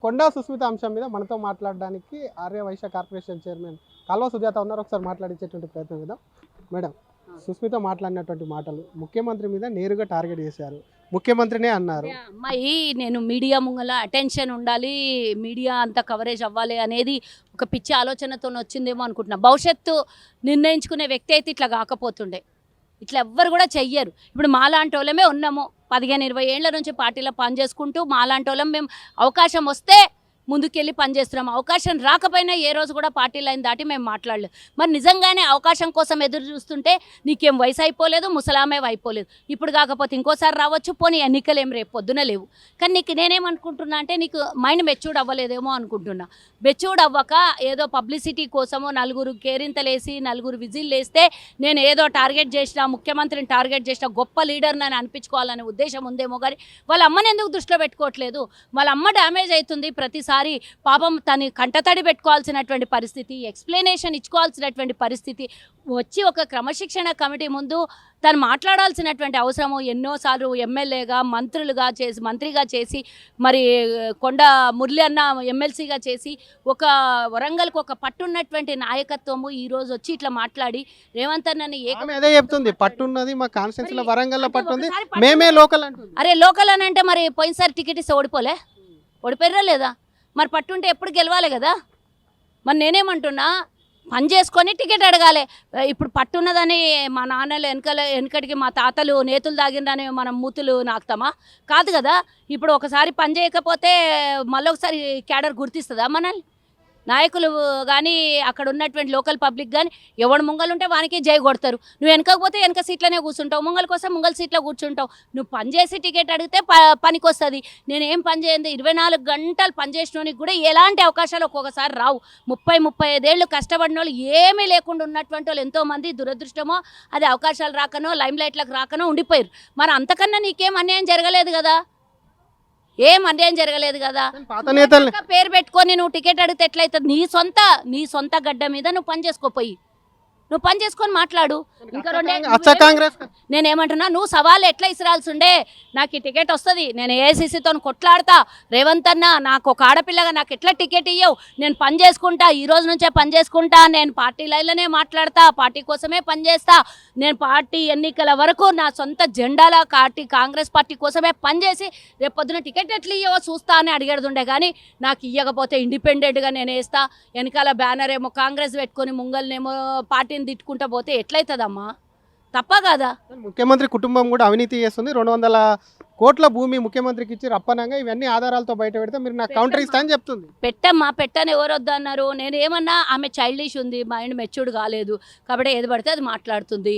కొండా సుస్మిత అంశం మీద మనతో మాట్లాడడానికి ఆర్య వైశ్య కార్పొరేషన్ చైర్మన్ కాల్వ సుజాత ఉన్నారు. ఒకసారి మాట్లాడించేటువంటి ప్రయత్నం కదా మేడం. సుస్మిత మాట్లాడినటువంటి మాటలు ముఖ్యమంత్రి మీద నేరుగా టార్గెట్ చేశారు, ముఖ్యమంత్రినే అన్నారు. అమ్మాయి నేను మీడియా ముంగల అటెన్షన్ ఉండాలి, మీడియా అంతా కవరేజ్ అవ్వాలి అనేది ఒక పిచ్చి ఆలోచనతో వచ్చిందేమో అనుకుంటున్నా. భవిష్యత్తు నిర్ణయించుకునే వ్యక్తి అయితే ఇట్లా కాకపోతుండే, ఇట్లా ఎవ్వరు కూడా చెయ్యరు. ఇప్పుడు మాలాంటి వాళ్ళమే ఉన్నాము, 15-20 ఏళ్ల నుంచి పార్టీలో పనిచేసుకుంటూ మాలాంటి వాళ్ళం మేము అవకాశం వస్తే ముందుకెళ్ళి పనిచేస్తున్నాం. అవకాశం రాకపోయినా ఏ రోజు కూడా పార్టీ లైన్ దాటి మేము మాట్లాడలేదు. మరి నిజంగానే అవకాశం కోసం ఎదురు చూస్తుంటే నీకేం వయసు అయిపోలేదు, ముసలామే అయిపోలేదు. ఇప్పుడు కాకపోతే ఇంకోసారి రావచ్చు, పోనీ ఎన్నికలు ఏం రేపు పొద్దున లేవు. కానీ నీకు నేనేమనుకుంటున్నా అంటే నీకు మైండ్ మెచ్యూర్డ్ అవ్వలేదేమో అనుకుంటున్నా. మెచ్యూర్డ్ అవ్వక ఏదో పబ్లిసిటీ కోసమో నలుగురు కేరింతలేసి నలుగురు విజిల్ వేస్తే నేను ఏదో టార్గెట్ చేసిన, ముఖ్యమంత్రిని టార్గెట్ చేసిన, గొప్ప లీడర్ని అని అనిపించుకోవాలనే ఉద్దేశం ఉందేమో. కానీ వాళ్ళ అమ్మని ఎందుకు దృష్టిలో పెట్టుకోవట్లేదు? వాళ్ళ అమ్మ డ్యామేజ్ అవుతుంది ప్రతిసారి. పాపం తను కంటతడి పెట్టుకోవాల్సినటువంటి పరిస్థితి, ఎక్స్ప్లెనేషన్ ఇచ్చుకోవాల్సినటువంటి పరిస్థితి వచ్చి ఒక క్రమశిక్షణ కమిటీ ముందు తను మాట్లాడాల్సినటువంటి అవసరము. ఎన్నోసార్లు ఎమ్మెల్యేగా మంత్రిగా చేసి మరి కొండ మురళి అన్న ఎమ్మెల్సీగా చేసి ఒక వరంగల్కి ఒక పట్టున్నటువంటి నాయకత్వము ఈరోజు వచ్చి ఇట్లా మాట్లాడి రేవంత్ అన్నని అదే చెప్తుంది, పట్టున్నది మా కాన్స్టిట్యూన్సీలో వరంగల్లో పట్టుంది, మేమే లోకల్ అంటుంది. అరే లోకల్ అని అంటే మరి పోయినసారి టికెట్ ఇస్తే ఓడిపోయారా లేదా? మరి పట్టుంటే ఎప్పుడు గెలవాలి కదా. మరి నేనేమంటున్నా, పని చేసుకొని టికెట్ అడగాలి. ఇప్పుడు పట్టున్నదని మా నాన్నలు వెనకటికి మా తాతలు నేతులు తాగిందని మనం మూతులు నాకుతామా? కాదు కదా. ఇప్పుడు ఒకసారి పని చేయకపోతే మళ్ళీ ఒకసారి క్యాడర్ గుర్తిస్తుందా మనల్ని? నాయకులు కానీ అక్కడ ఉన్నటువంటి లోకల్ పబ్లిక్ కానీ ఎవడు ముంగలు ఉంటే వానికి జై కొడతారు. నువ్వు వెనకపోతే వెనక సీట్లోనే కూర్చుంటావు, ముంగల కోసం ముంగల సీట్లో కూర్చుంటావు. నువ్వు పని చేసి టికెట్ అడిగితే పనికి వస్తుంది. నేనేం పని చేయండి, 24 గంటలు పనిచేసినోనికి కూడా ఎలాంటి అవకాశాలు ఒక్కొక్కసారి రావు. 30-35 ఏళ్ళు కష్టపడిన వాళ్ళు ఏమీ లేకుండా ఉన్నటువంటి వాళ్ళు ఎంతోమంది దురదృష్టమో అది అవకాశాలు రాకనో లైమ్ లైట్లకు రాకనో ఉండిపోయారు. మరి అంతకన్నా నీకేం అన్యాయం జరగలేదు కదా, ఏం అన్యాయం జరగలేదు కదా. పేరు పెట్టుకొని నువ్వు టికెట్ అడిగితే ఎట్లయితుంది? నీ సొంత గడ్డ మీద నువ్వు పని చేసుకోపోయి నువ్వు పని చేసుకొని మాట్లాడు. ఇంకా నేనేమంటున్నా, నువ్వు సవాళ్ళు ఎట్లా ఇసిరాల్సి ఉండే, నాకు ఈ టికెట్ వస్తుంది, నేను ఏఐసీసీతో కొట్లాడతా, రేవంత్ అన్న నాకు ఒక ఆడపిల్లగా నాకు ఎట్లా టికెట్ ఇవ్వవు, నేను పని చేసుకుంటా, ఈ రోజు నుంచే పని చేసుకుంటా, నేను పార్టీ లైన్లోనే మాట్లాడతా, పార్టీ కోసమే పనిచేస్తా, నేను పార్టీ ఎన్నికల వరకు నా సొంత జెండాల కాంగ్రెస్ పార్టీ కోసమే పనిచేసి రేపు పొద్దున టికెట్ ఎట్లా ఇవ్వవో చూస్తా అని అడిగేడుండే. కానీ నాకు ఇవ్వకపోతే ఇండిపెండెంట్గా నేను వేస్తా, వెనకాల బ్యానర్ ఏమో కాంగ్రెస్ పెట్టుకొని ముంగల్నేమో పార్టీ తిట్టుకుంటా పోతే ఎట్లయితుందమ్మా? తప్ప కాదా? ముఖ్యమంత్రి కుటుంబం కూడా అవినీతి చేస్తుంది, 200 కోట్ల భూమి ముఖ్యమంత్రికి ఇచ్చి రప్పనంగా ఇవన్నీ ఆధారాలతో బయట పెడితే మీరు నాకు కౌంటర్ ఇస్తా అని చెప్తుంది. పెట్టని ఎవరు వద్దన్నారు? నేను ఏమన్నా, ఆమె చైల్డిష్ ఉంది, మైండ్ మెచ్యూర్డ్ కాలేదు కాబట్టి ఏది పడితే అది మాట్లాడుతుంది.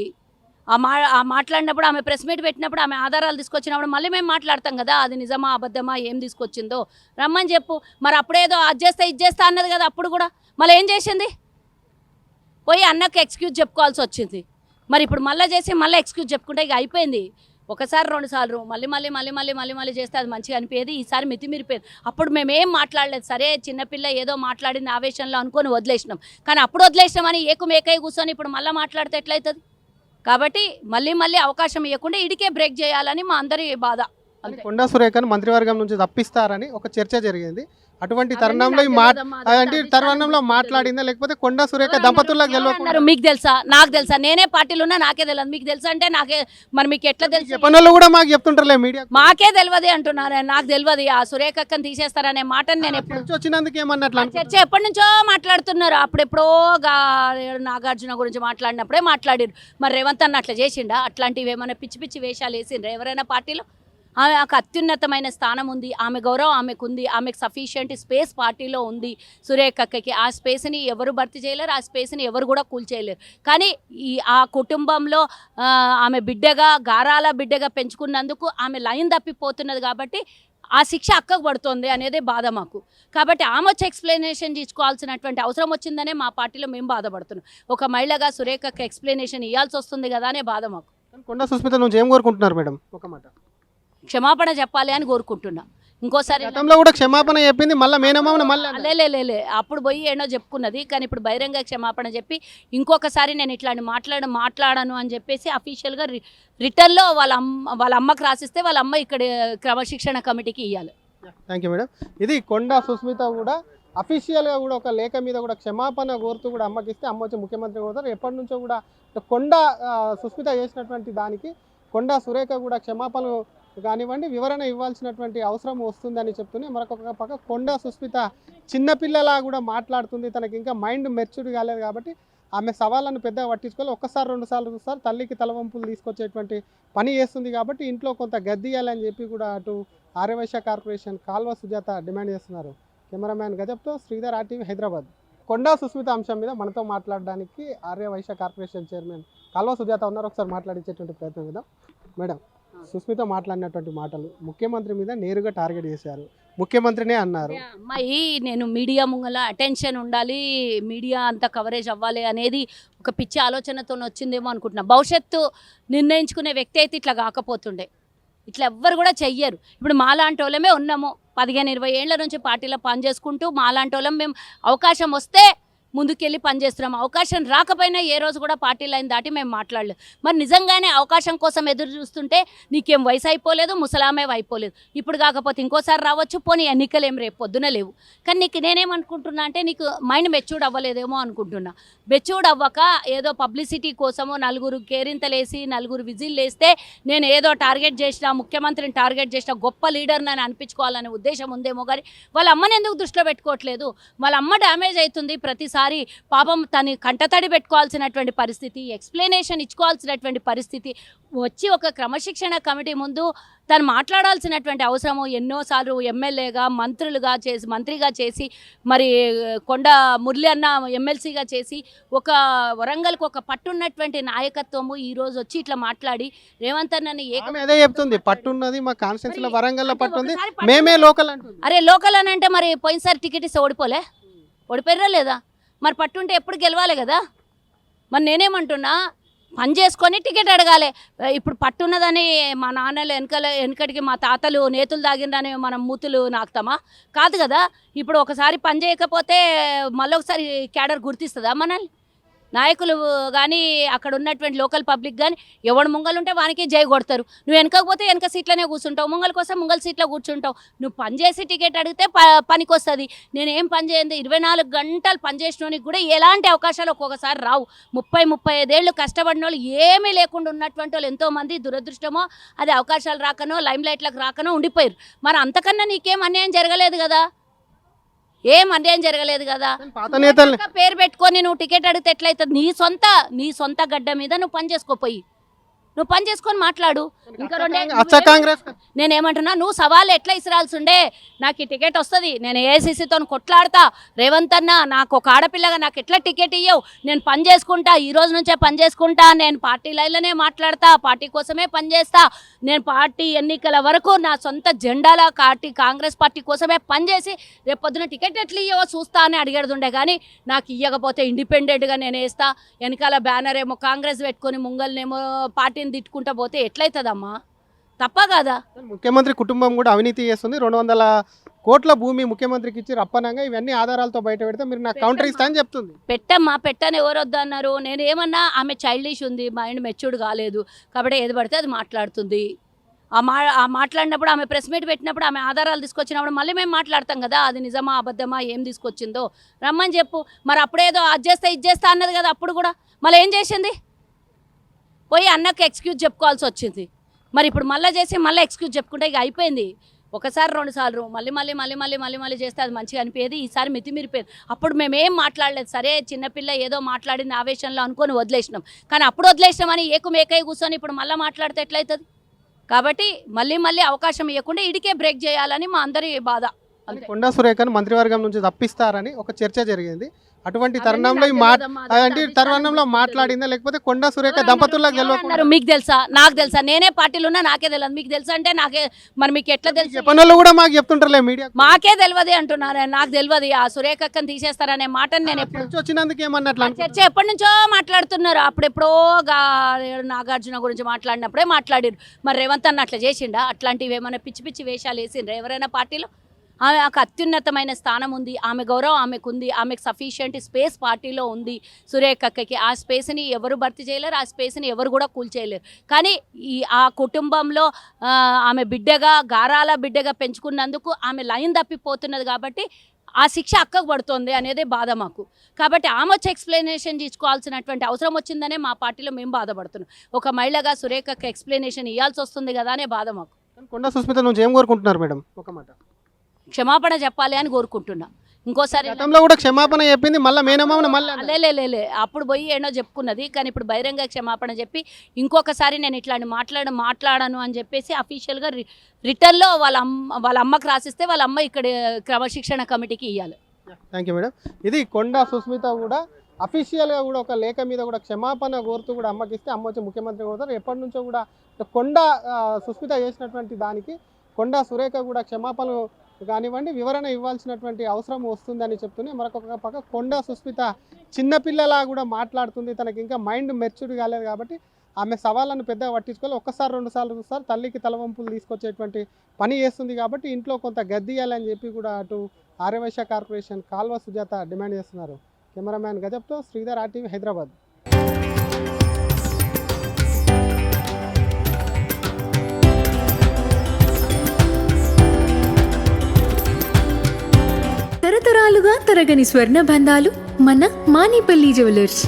మాట్లాడినప్పుడు ఆమె ప్రెస్ మీట్ పెట్టినప్పుడు ఆమె ఆధారాలు తీసుకొచ్చినప్పుడు మళ్ళీ మేము మాట్లాడతాం కదా, అది నిజమా అబద్ధమా ఏం తీసుకొచ్చిందో రమ్మని చెప్పు. మరి అప్పుడేదో అది చేస్తా ఇది చేస్తా అన్నది కదా, అప్పుడు కూడా మళ్ళీ ఏం చేసింది? పోయి అన్నకు ఎక్స్క్యూజ్ చెప్పుకోవాల్సి వచ్చింది. మరి ఇప్పుడు మళ్ళీ చేసి మళ్ళీ ఎక్స్క్యూజ్ చెప్పుకుంటే ఇక అయిపోయింది. ఒకసారి 2 సార్లు మళ్ళీ చేస్తే అది మంచిగా అనిపించేది. ఈసారి మితిమీరిపోయేది. అప్పుడు మేమేం మాట్లాడలేదు, సరే చిన్నపిల్ల ఏదో మాట్లాడింది ఆవేశంలో అనుకొని వదిలేసినాం. కానీ అప్పుడు వదిలేసినామని ఏకై కూర్చొని ఇప్పుడు మళ్ళీ మాట్లాడితే ఎట్లయితుంది? కాబట్టి మళ్ళీ అవకాశం ఇవ్వకుండా ఇడికే బ్రేక్ చేయాలని మా అందరి బాధ. కొండా సురేఖను మంత్రివర్గం నుంచి తప్పిస్తారని ఒక చర్చ జరిగింది. అటువంటి తరుణంలో మాట్లాడిందా, లేకపోతే కొండా సురేఖ దంపతులకు తెలియకుండా? మీకు తెలుసా, నాకు తెలుసా? నేనే పార్టీలో ఉన్నా, నాకే తెలియదు. మీకు తెలుసా అంటే నాకే, మరి మీకు ఎట్లా తెలుసు? చెప్పనోళ్ళు కూడా మాకు చెప్తుంటారులే మీడియా, మాకే తెలియదు అంటున్నారు. నాకు తెలియదు ఆ సురేఖ అక్కని తీసేస్తారనే మాటని నేను ఎప్పుడు వచ్చినందుకు ఏమన్నట్లు చర్చ ఎప్పటి నుంచో మాట్లాడుతున్నారు. అప్పుడెప్పుడో నాగార్జున గురించి మాట్లాడినప్పుడే మాట్లాడారు. మరి రేవంత్ అన్న అట్లా చేసిండా? అట్లాంటివి ఏమైనా పిచ్చి వేషాలు వేసిండ్రా ఎవరైనా పార్టీలో? ఆమెకు అత్యున్నతమైన స్థానం ఉంది, ఆమె గౌరవం ఆమెకు ఉంది, ఆమెకు సఫిషియంట్ స్పేస్ పార్టీలో ఉంది సురేఖకి. ఆ స్పేస్ని ఎవరు భర్తీ చేయలేరు, ఆ స్పేస్ని ఎవరు కూడా కూల్చేయలేరు. కానీ ఆ కుటుంబంలో ఆమె గారాల బిడ్డగా పెంచుకున్నందుకు ఆమె లైన్ తప్పిపోతున్నది కాబట్టి ఆ శిక్ష అక్కకు పడుతుంది అనేదే బాధ మాకు. కాబట్టి ఆమె వచ్చి ఎక్స్ప్లెనేషన్ తీసుకోవాల్సినటువంటి అవసరం వచ్చిందనే మా పార్టీలో మేము బాధపడుతున్నాం. ఒక మహిళగా సురేఖకి ఎక్స్ప్లెనేషన్ ఇవ్వాల్సి వస్తుంది కదా అనే బాధ మాకు. కొండా సుస్మిత నుంచి ఏం కోరుకుంటున్నారు మేడం? ఒక మాట క్షమాపణ చెప్పాలి అని కోరుకుంటున్నా. ఇంకోసారి కూడా క్షమాపణ చెప్పింది, మళ్ళీ లే అప్పుడు పోయి ఏనో చెప్పుకున్నది. కానీ ఇప్పుడు బహిరంగ క్షమాపణ చెప్పి ఇంకొకసారి నేను ఇట్లాంటి మాట్లాడను అని చెప్పేసి అఫీషియల్గా రిటర్న్లో వాళ్ళ అమ్మకు రాసిస్తే వాళ్ళ అమ్మ ఇక్కడ క్రమశిక్షణ కమిటీకి ఇవ్వాలి. Thank you madam. ఇది కొండా సుస్మిత కూడా అఫీషియల్గా కూడా ఒక లేఖ మీద కూడా క్షమాపణ కోరుతూ కూడా అమ్మకిస్తే అమ్మ వచ్చి ముఖ్యమంత్రి కోరుతారు. ఎప్పటి నుంచో కూడా కొండా సుస్మిత చేసినటువంటి దానికి కొండా సురేఖ కూడా క్షమాపణలు కానివ్వండి వివరణ ఇవ్వాల్సినటువంటి అవసరం వస్తుందని చెప్తూనే మరొక పక్క కొండా సుస్మిత చిన్నపిల్లలా కూడా మాట్లాడుతుంది. తనకి ఇంకా మైండ్ మెచ్యూర్డ్ కాలేదు కాబట్టి ఆమె సవాళ్ళను పెద్దగా పట్టించుకోవాలి. ఒక్కసారి 2 సార్లు చూస్తారు తల్లికి తలవంపులు తీసుకొచ్చేటువంటి పని చేస్తుంది కాబట్టి ఇంట్లో కొంత గద్దెయ్యాలని చెప్పి కూడా అటు ఆర్యవైశ్య కార్పొరేషన్ కాల్వ సుజాత డిమాండ్ చేస్తున్నారు. కెమెరామ్యాన్ గజప్తో శ్రీధర్ RTV హైదరాబాద్. కొండా సుస్మిత అంశం మీద మనతో మాట్లాడడానికి ఆర్యవైశ్య కార్పొరేషన్ చైర్మన్ కాల్వ సుజాత ఉన్నారు. ఒకసారి మాట్లాడించేటువంటి ప్రయత్నం కదా. మేడం, సుస్మిత మాట్లాడినటువంటి మాటలు ముఖ్యమంత్రి మీద నేరుగా టార్గెట్ చేశారు. ముఖ్యమంత్రినే అన్నారు. అమ్మాయి నేను మీడియా ముంగల అటెన్షన్ ఉండాలి, మీడియా అంతా కవరేజ్ అవ్వాలి అనేది ఒక పిచ్చి ఆలోచనతో వచ్చిందేమో అనుకుంటున్నా. భవిష్యత్తు నిర్ణయించుకునే వ్యక్తి అయితే ఇట్లా కాకపోతుండే. ఇట్లా ఎవ్వరు కూడా చెయ్యరు. ఇప్పుడు మాలాంటి వాళ్ళమే ఉన్నాము, 15-20 ఏళ్ల నుంచి పార్టీలో పనిచేసుకుంటూ మాలాంటి వాళ్ళం మేము అవకాశం వస్తే ముందుకెళ్ళి పనిచేస్తున్నాం. అవకాశం రాకపోయినా ఏ రోజు కూడా పార్టీ లైన్ దాటి మేము మాట్లాడలేదు. మరి నిజంగానే అవకాశం కోసం ఎదురు చూస్తుంటే నీకేం వయసు అయిపోలేదు, ముసలామే అయిపోలేదు. ఇప్పుడు కాకపోతే ఇంకోసారి రావచ్చు, పోనీ ఎన్నికలు ఏం రేపు పొద్దున లేవు. కానీ నీకు నేనేమనుకుంటున్నా అంటే నీకు మైండ్ మెచ్యూర్డ్ అవ్వలేదేమో అనుకుంటున్నా. మెచ్యూర్డ్ అవ్వక ఏదో పబ్లిసిటీ కోసమో నలుగురు కేరింతలేసి నలుగురు విజిల్ వేస్తే నేను ఏదో టార్గెట్ చేసిన, ముఖ్యమంత్రిని టార్గెట్ చేసిన, గొప్ప లీడర్ అని అనిపించుకోవాలనే ఉద్దేశం ఉందేమో. కానీ వాళ్ళ అమ్మని ఎందుకు దృష్టిలో పెట్టుకోవట్లేదు? వాళ్ళ అమ్మ డ్యామేజ్ అవుతుంది ప్రతిసారి. పాపం తను కంటతడి పెట్టుకోవాల్సినటువంటి పరిస్థితి, ఎక్స్ప్లెనేషన్ ఇచ్చుకోవాల్సినటువంటి పరిస్థితి వచ్చి ఒక క్రమశిక్షణ కమిటీ ముందు తను మాట్లాడాల్సినటువంటి అవసరము. ఎన్నోసార్లు ఎమ్మెల్యేగా మంత్రిగా చేసి మరి కొండ మురళి అన్న ఎమ్మెల్సీగా చేసి ఒక వరంగల్కి ఒక పట్టున్నటువంటి నాయకత్వము ఈరోజు వచ్చి ఇట్లా మాట్లాడి రేవంత్ అన్నని అదే చెప్తుంది. పట్టున్నది మా కాన్స్టిట్యూన్సీలో వరంగల్లో పట్టుంది, మేమే లోకల్ అంటుంది. అరే లోకల్ అని అంటే మరి పోయినసారి టికెట్ ఇస్తే ఓడిపోయారా లేదా? మరి పట్టుంటే ఎప్పుడు గెలవాలి కదా. మరి నేనేమంటున్నా, పని చేసుకొని టికెట్ అడగాలి. ఇప్పుడు పట్టున్నదని మా నాన్నలు వెనకటికి మా తాతలు నేతులు తాగిందని మనం మూతులు నాకుతామా? కాదు కదా. ఇప్పుడు ఒకసారి పని చేయకపోతే మళ్ళీ ఒకసారి క్యాడర్ గుర్తిస్తుందా మనల్ని? నాయకులు కానీ అక్కడ ఉన్నటువంటి లోకల్ పబ్లిక్ కానీ ఎవడు ముంగలుంటే వానికి జై కొడతారు. నువ్వు వెనకపోతే వెనక సీట్లోనే కూర్చుంటావు, ముంగల్ కోసం ముంగల్ సీట్లో కూర్చుంటావు. నువ్వు పని చేసి టికెట్ అడిగితే పనికి వస్తుంది. నేనేం పని చేయండి, 24 గంటలు పనిచేసినోనికి కూడా ఎలాంటి అవకాశాలు ఒక్కొక్కసారి రావు. 30-35 ఏళ్ళు కష్టపడిన వాళ్ళు ఏమీ లేకుండా ఉన్నటువంటి వాళ్ళు ఎంతోమంది దురదృష్టమో అది అవకాశాలు రాకనో లైమ్ లైట్లకు రాకనో ఉండిపోయారు. మరి అంతకన్నా నీకేం అన్యాయం జరగలేదు కదా, ఏం అన్యాయం జరగలేదు కదా. పేరు పెట్టుకొని నువ్వు టికెట్ అడిగితే ఎట్లయితుంది? నీ సొంత గడ్డ మీద నువ్వు పని చేసుకోపోయి నువ్వు పని చేసుకొని మాట్లాడు. ఇంకా నేనేమంటున్నా, నువ్వు సవాళ్ళు ఎట్లా ఇసిరాల్సి ఉండే? నాకు ఈ టికెట్ వస్తుంది, నేను ఏఐసీసీతో కొట్లాడతా, రేవంత్ అన్న నాకు ఒక ఆడపిల్లగా నాకు ఎట్లా టికెట్ ఇయ్యవు, నేను పని చేసుకుంటా, ఈ రోజు నుంచే పని చేసుకుంటా, నేను పార్టీ లైన్లోనే మాట్లాడతా, పార్టీ కోసమే పనిచేస్తా, నేను పార్టీ ఎన్నికల వరకు నా సొంత జెండాల కాంగ్రెస్ పార్టీ కోసమే పనిచేసి రేపు పొద్దున టికెట్ ఎట్లా ఇయ్యవో చూస్తా అని అడిగేడుండే. కానీ నాకు ఇవ్వకపోతే ఇండిపెండెంట్గా నేను వేస్తా, వెనకాల బ్యానర్ ఏమో కాంగ్రెస్ పెట్టుకొని ముంగల్నేమో పార్టీని తిట్టుకుంటా పోతే ఎట్లయితుందమ్మా? తప్ప కదా. ముఖ్యమంత్రి కుటుంబం కూడా అవినీతి చేస్తుంది. 200 కోట్ల భూమి ముఖ్యమంత్రికి ఇచ్చి రప్పనంగా ఇవన్నీ ఆధారాలతో బయట పెడితే మీరు నాకు కౌంటర్ ఇస్తా అని చెప్తుంది. పెట్టని ఎవరు వద్దన్నారు? నేను ఏమన్నా, ఆమె చైల్డిష్ ఉంది, మైండ్ మెచ్యూర్డ్ కాలేదు కాబట్టి ఏది పడితే అది మాట్లాడుతుంది. ఆ మాట్లాడినప్పుడు ఆమె ప్రెస్ మీట్ పెట్టినప్పుడు ఆమె ఆధారాలు తీసుకొచ్చినప్పుడు మళ్ళీ మేము మాట్లాడతాం కదా, అది నిజమా అబద్ధమా ఏం తీసుకొచ్చిందో రమ్మని చెప్పు. మరి అప్పుడేదో అది చేస్తా ఇది చేస్తా అన్నది కదా, అప్పుడు కూడా మళ్ళీ ఏం చేసింది? పోయి అన్నకు ఎక్స్క్యూజ్ చెప్పుకోవాల్సి వచ్చింది. మరి ఇప్పుడు మళ్ళీ చేసి మళ్ళీ ఎక్స్క్యూజ్ చెప్పుకుంటే ఇక అయిపోయింది. ఒకసారి 2 సార్లు మళ్ళీ చేస్తే అది మంచిగా అనిపించేది. ఈసారి మితిమీరిపోయింది. అప్పుడు మేమేం మాట్లాడలేదు, సరే చిన్నపిల్ల ఏదో మాట్లాడింది ఆవేశంలో అనుకొని వదిలేసినాం. కానీ అప్పుడు వదిలేసినామని ఏకమేకై కూర్చొని ఇప్పుడు మళ్ళీ మాట్లాడితే ఎట్లయితుంది? కాబట్టి మళ్ళీ అవకాశం ఇవ్వకుండా ఇడికే బ్రేక్ చేయాలని మా అందరి బాధ. కొండా సురేఖను మంత్రివర్గం నుంచి తప్పిస్తారని ఒక చర్చ జరిగింది. అటువంటి తరుణంలో మాట్లాడిందా, లేకపోతే కొండా సురేఖ దంపతుల్లో గెలవకుండా? మీకు తెలుసా, నాకు తెలుసా? నేనే పార్టీలో ఉన్నా, నాకే తెలియదు. మీకు తెలుసా అంటే నాకే, మరి మీకు ఎట్లా తెలుసు? పనులు కూడా మాకు చెప్తుంటారులే మీడియా, మాకే తెలియదు అంటున్నారు. నాకు తెలియదు ఆ సురేఖ అక్కని తీసేస్తారనే మాట. నేను ఎప్పుడు వచ్చినందుకు ఏమన్నట్లు చర్చ ఎప్పటి నుంచో మాట్లాడుతున్నారు. అప్పుడెప్పుడో నాగార్జున గురించి మాట్లాడినప్పుడే మాట్లాడారు. మరి రేవంత్ అన్న అట్లా చేసిండా? అట్లాంటివి ఏమైనా పిచ్చి వేషాలు వేసిండ్రా ఎవరైనా పార్టీలో? ఆమెకు అత్యున్నతమైన స్థానం ఉంది, ఆమె గౌరవం ఆమెకు ఉంది, ఆమెకు సఫిషియంట్ స్పేస్ పార్టీలో ఉంది. సురేఖకి ఆ స్పేస్ని ఎవరు భర్తీ చేయలేరు, ఆ స్పేస్ని ఎవరు కూడా కూల్చేయలేరు. కానీ ఆ కుటుంబంలో ఆమె బిడ్డగా గారాల బిడ్డగా పెంచుకున్నందుకు ఆమె లైన్ తప్పిపోతున్నది కాబట్టి ఆ శిక్ష అక్కకు పడుతుంది అనేదే బాధ మాకు. కాబట్టి ఆమె వచ్చి ఎక్స్ప్లెనేషన్ తీసుకోవాల్సినటువంటి అవసరం వచ్చిందనే మా పార్టీలో మేము బాధపడుతున్నాం. ఒక మహిళగా సురేఖకి ఎక్స్ప్లెనేషన్ ఇవ్వాల్సి వస్తుంది కదా అనే బాధ మాకు. కొండా సుస్మిత నుంచి ఏం కోరుకుంటున్నారు మేడం? ఒక మాట క్షమాపణ చెప్పాలి అని కోరుకుంటున్నా. ఇంకోసారి గతంలో కూడా క్షమాపణ చెప్పింది, మళ్ళీ మేనమామను మళ్ళీ లే అప్పుడు పోయి ఏనో చెప్పుకున్నది, కానీ ఇప్పుడు బహిరంగ క్షమాపణ చెప్పి ఇంకొకసారి నేను ఇట్లాంటి మాట్లాడను అని చెప్పేసి అఫీషియల్గా రిటర్న్లో వాళ్ళ అమ్మకి రాసిస్తే వాళ్ళ అమ్మ ఇక్కడ క్రమశిక్షణ కమిటీకి ఇవ్వాలి. Thank you madam. ఇది కొండా సుస్మిత కూడా అఫీషియల్గా కూడా ఒక లేఖ మీద కూడా క్షమాపణ కోరుతూ కూడా అమ్మకి ఇస్తే అమ్మ వచ్చి ముఖ్యమంత్రి కోరుతారు. ఎప్పటి నుంచో కూడా కొండా సుస్మిత చేసినటువంటి దానికి కొండా సురేఖ కూడా క్షమాపణలు కానివ్వండి వివరణ ఇవ్వాల్సినటువంటి అవసరం వస్తుందని చెప్తూనే మరొక పక్క కొండా సుస్మిత చిన్నపిల్లలా కూడా మాట్లాడుతుంది. తనకి ఇంకా మైండ్ మెచ్యూర్డ్ కాలేదు కాబట్టి ఆమె సవాళ్ళను పెద్దగా పట్టించుకోవాలి. ఒక్కసారి 2 సార్లు చూస్తారు తల్లికి తలవంపులు తీసుకొచ్చేటువంటి పని చేస్తుంది కాబట్టి ఇంట్లో కొంత గద్దెయ్యాలని చెప్పి కూడా అటు ఆర్యవైశ్య కార్పొరేషన్ కాల్వ సుజాత డిమాండ్ చేస్తున్నారు. కెమెరామ్యాన్ గజబ్తో శ్రీధర్, RTV, హైదరాబాద్. తరతరాలుగా తరగని స్వర్ణ బంధాలు మన మానిపల్లి జ్యువెలర్స్.